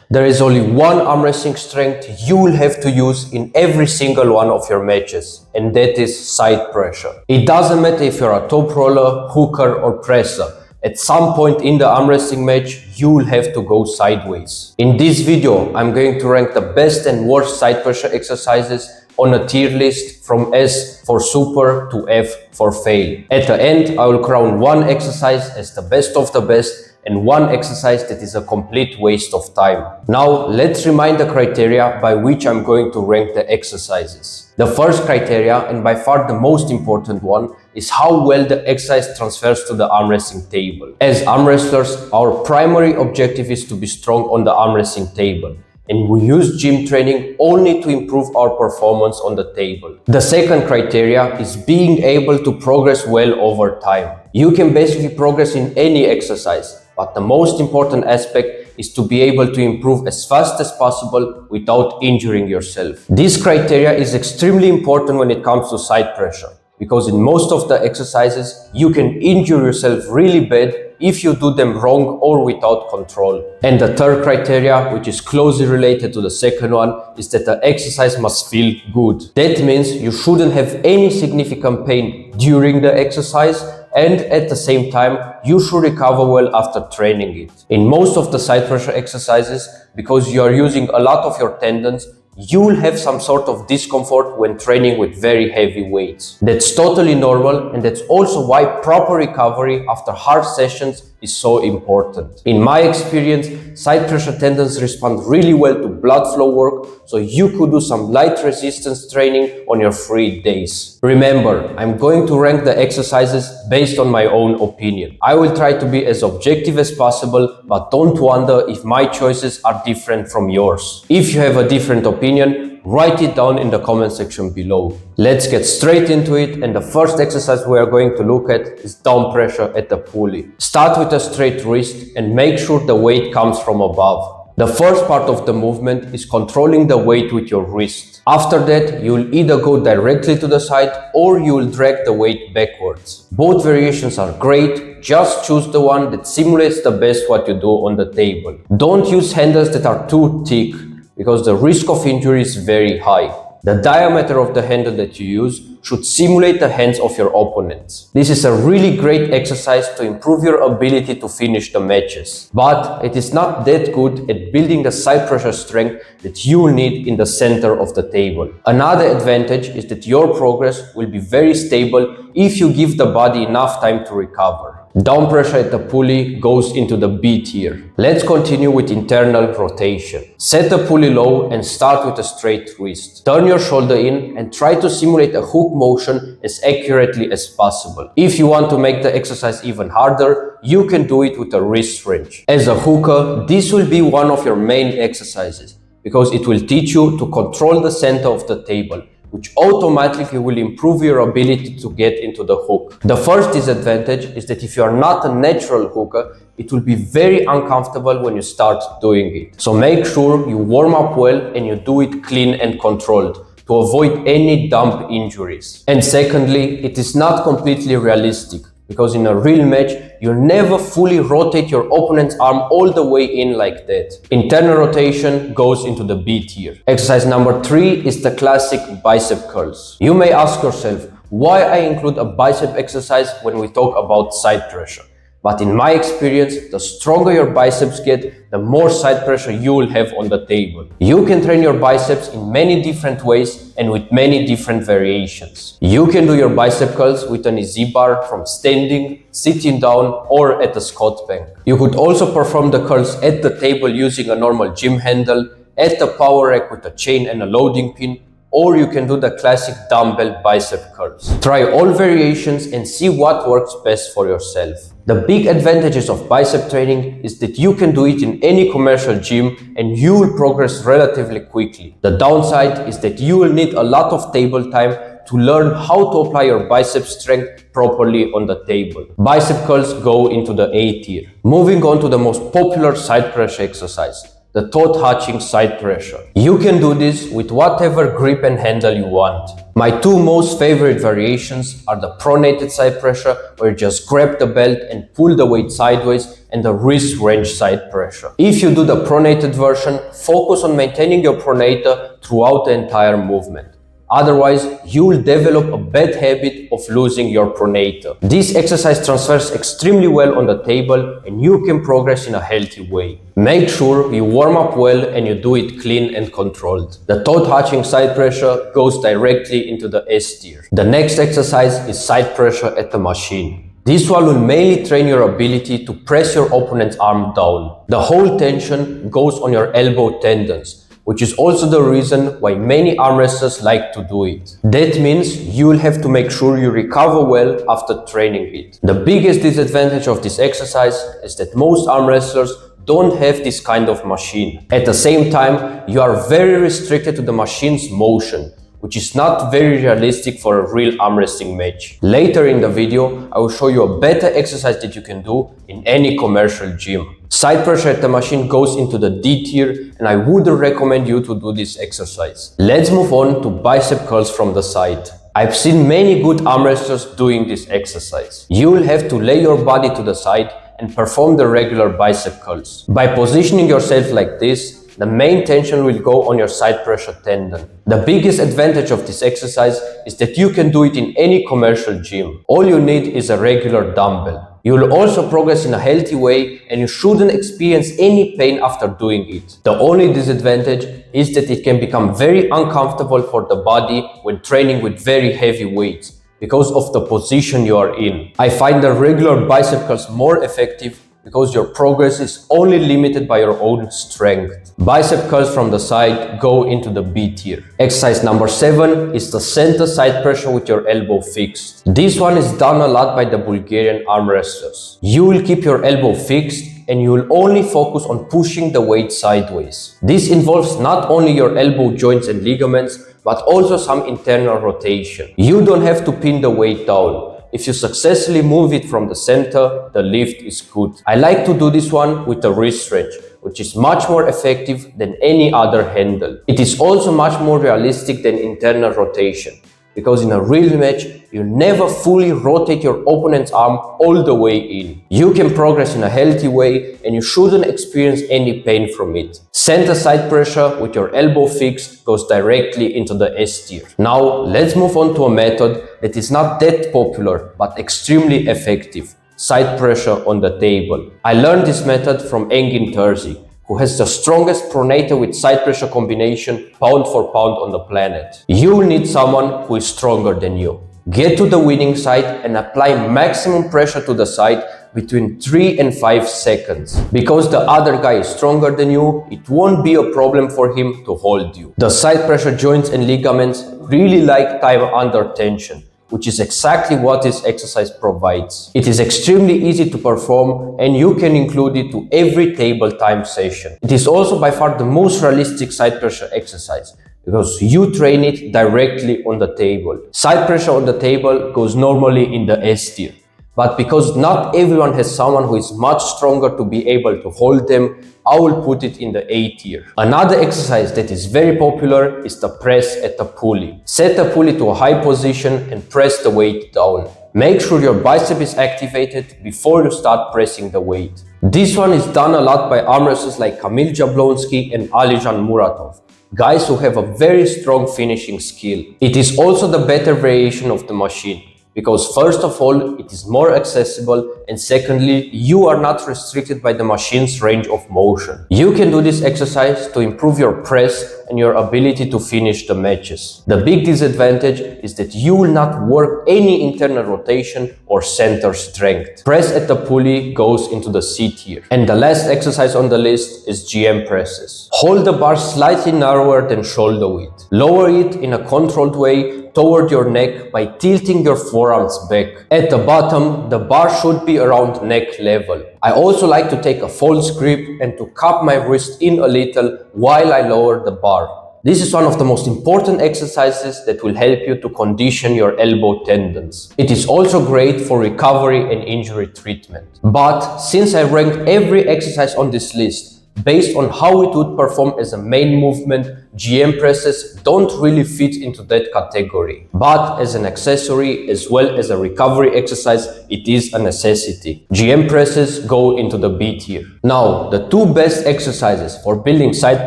There is only one arm wrestling strength you will have to use in every single one of your matches, and that is side pressure. It doesn't matter if you're a top roller, hooker or presser. At some point in the arm wrestling match, you will have to go sideways. In this video, I'm going to rank the best and worst side pressure exercises on a tier list from S for super to F for fail. At the end, I will crown one exercise as the best of the best and one exercise that is a complete waste of time. Now, let's remind the criteria by which I'm going to rank the exercises. The first criteria, and by far the most important one, is how well the exercise transfers to the arm wrestling table. As arm wrestlers, our primary objective is to be strong on the arm wrestling table, and we use gym training only to improve our performance on the table. The second criteria is being able to progress well over time. You can basically progress in any exercise, but the most important aspect is to be able to improve as fast as possible without injuring yourself. This criteria is extremely important when it comes to side pressure, because in most of the exercises, you can injure yourself really bad if you do them wrong or without control. And the third criteria, which is closely related to the second one, is that the exercise must feel good. That means you shouldn't have any significant pain during the exercise, and at the same time, you should recover well after training it. In most of the side pressure exercises, because you are using a lot of your tendons, you will have some sort of discomfort when training with very heavy weights. That's totally normal, and that's also why proper recovery after hard sessions is so important. In my experience, side pressure tendons respond really well to blood flow work, so you could do some light resistance training on your free days. Remember, I'm going to rank the exercises based on my own opinion. I will try to be as objective as possible, but don't wonder if my choices are different from yours. If you have a different opinion, write it down in the comment section below. Let's get straight into it, and the first exercise we are going to look at is down pressure at the pulley. Start with a straight wrist and make sure the weight comes from above. The first part of the movement is controlling the weight with your wrist. After that, you will either go directly to the side or you will drag the weight backwards. Both variations are great, just choose the one that simulates the best what you do on the table. Don't use handles that are too thick, because the risk of injury is very high. The diameter of the handle that you use should simulate the hands of your opponents. This is a really great exercise to improve your ability to finish the matches, but it is not that good at building the side pressure strength that you will need in the center of the table. Another advantage is that your progress will be very stable if you give the body enough time to recover. Down pressure at the pulley goes into the B tier. Let's continue with internal rotation. Set the pulley low and start with a straight wrist. Turn your shoulder in and try to simulate a hook motion as accurately as possible. If you want to make the exercise even harder, you can do it with a wrist wrench. As a hooker, this will be one of your main exercises, because it will teach you to control the center of the table, which automatically will improve your ability to get into the hook. The first disadvantage is that if you are not a natural hooker, it will be very uncomfortable when you start doing it. So make sure you warm up well and you do it clean and controlled to avoid any dump injuries. And secondly, it is not completely realistic, because in a real match, you never fully rotate your opponent's arm all the way in like that. Internal rotation goes into the B tier. Exercise number 3 is the classic bicep curls. You may ask yourself why I include a bicep exercise when we talk about side pressure. But in my experience, the stronger your biceps get, the more side pressure you will have on the table. You can train your biceps in many different ways and with many different variations. You can do your bicep curls with an easy bar from standing, sitting down, or at a squat bank. You could also perform the curls at the table using a normal gym handle, at the power rack with a chain and a loading pin, or you can do the classic dumbbell bicep curls. Try all variations and see what works best for yourself. The big advantages of bicep training is that you can do it in any commercial gym and you will progress relatively quickly. The downside is that you will need a lot of table time to learn how to apply your bicep strength properly on the table. Bicep curls go into the A tier. Moving on to the most popular side pressure exercise, the toe touching side pressure. You can do this with whatever grip and handle you want. My two most favorite variations are the pronated side pressure, where you just grab the belt and pull the weight sideways, and the wrist range side pressure. If you do the pronated version, focus on maintaining your pronator throughout the entire movement. Otherwise, you will develop a bad habit of losing your pronator. This exercise transfers extremely well on the table and you can progress in a healthy way. Make sure you warm up well and you do it clean and controlled. The toe touching side pressure goes directly into the S tier. The next exercise is side pressure at the machine. This one will mainly train your ability to press your opponent's arm down. The whole tension goes on your elbow tendons, which is also the reason why many arm wrestlers like to do it. That means you will have to make sure you recover well after training it. The biggest disadvantage of this exercise is that most arm wrestlers don't have this kind of machine. At the same time, you are very restricted to the machine's motion, which is not very realistic for a real arm wrestling match. Later in the video, I will show you a better exercise that you can do in any commercial gym. Side pressure at the machine goes into the D tier and I wouldn't recommend you to do this exercise. Let's move on to bicep curls from the side. I've seen many good arm wrestlers doing this exercise. You will have to lay your body to the side and perform the regular bicep curls. By positioning yourself like this, the main tension will go on your side pressure tendon. The biggest advantage of this exercise is that you can do it in any commercial gym. All you need is a regular dumbbell. You will also progress in a healthy way and you shouldn't experience any pain after doing it. The only disadvantage is that it can become very uncomfortable for the body when training with very heavy weights because of the position you are in. I find the regular bicep curls more effective because your progress is only limited by your own strength. Bicep curls from the side go into the B tier. Exercise number 7 is the center side pressure with your elbow fixed. This one is done a lot by the Bulgarian arm wrestlers. You will keep your elbow fixed and you will only focus on pushing the weight sideways. This involves not only your elbow joints and ligaments, but also some internal rotation. You don't have to pin the weight down. If you successfully move it from the center, the lift is good. I like to do this one with a wrist range, which is much more effective than any other handle. It is also much more realistic than internal rotation, because in a real match, you never fully rotate your opponent's arm all the way in. You can progress in a healthy way and you shouldn't experience any pain from it. Center side pressure with your elbow fixed goes directly into the S tier. Now let's move on to a method that is not that popular but extremely effective: side pressure on the table. I learned this method from Engin Terzi, who has the strongest pronator with side pressure combination pound for pound on the planet. You will need someone who is stronger than you. Get to the winning side and apply maximum pressure to the side between 3 and 5 seconds. Because the other guy is stronger than you, it won't be a problem for him to hold you. The side pressure joints and ligaments really like time under tension, which is exactly what this exercise provides. It is extremely easy to perform and you can include it to every table time session. It is also by far the most realistic side pressure exercise, because you train it directly on the table. Side pressure on the table goes normally in the S tier, but because not everyone has someone who is much stronger to be able to hold them, I will put it in the A tier. Another exercise that is very popular is the press at the pulley. Set the pulley to a high position and press the weight down. Make sure your bicep is activated before you start pressing the weight. This one is done a lot by arm wrestlers like Kamil Jablonski and Alijan Muratov, guys who have a very strong finishing skill. It is also the better variation of the machine, because first of all, it is more accessible, and secondly, you are not restricted by the machine's range of motion. You can do this exercise to improve your press and your ability to finish the matches. The big disadvantage is that you will not work any internal rotation or center strength. Press at the pulley goes into the C tier. And the last exercise on the list is GM presses. Hold the bar slightly narrower than shoulder width. Lower it in a controlled way toward your neck by tilting your forearms back. At the bottom, the bar should be around neck level. I also like to take a false grip and to cup my wrist in a little while I lower the bar. This is one of the most important exercises that will help you to condition your elbow tendons. It is also great for recovery and injury treatment. But since I ranked every exercise on this list Based on how it would perform as a main movement, GM presses don't really fit into that category. But as an accessory as well as a recovery exercise, it is a necessity. GM presses go into the B tier. Now, the two best exercises for building side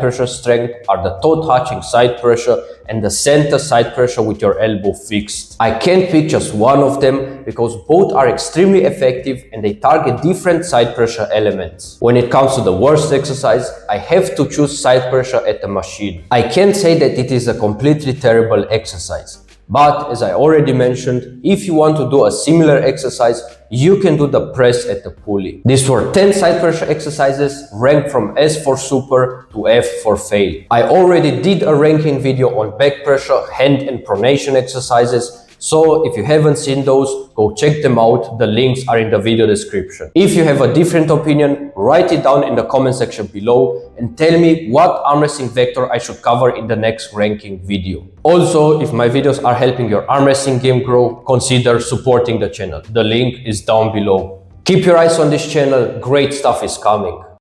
pressure strength are the toe touching side pressure and the center side pressure with your elbow fixed. I can't pick just one of them because both are extremely effective and they target different side pressure elements. When it comes to the worst exercise, I have to choose side pressure at the machine. I can't say that it is a completely terrible exercise, but as I already mentioned, if you want to do a similar exercise, you can do the press at the pulley. These were 10 side pressure exercises ranked from S for super to F for fail. I already did a ranking video on back pressure, hand and pronation exercises, so if you haven't seen those, go check them out. The links are in the video description. If you have a different opinion, write it down in the comment section below and tell me what arm wrestling vector I should cover in the next ranking video. Also, if my videos are helping your arm wrestling game grow, consider supporting the channel. The link is down below. Keep your eyes on this channel, great stuff is coming.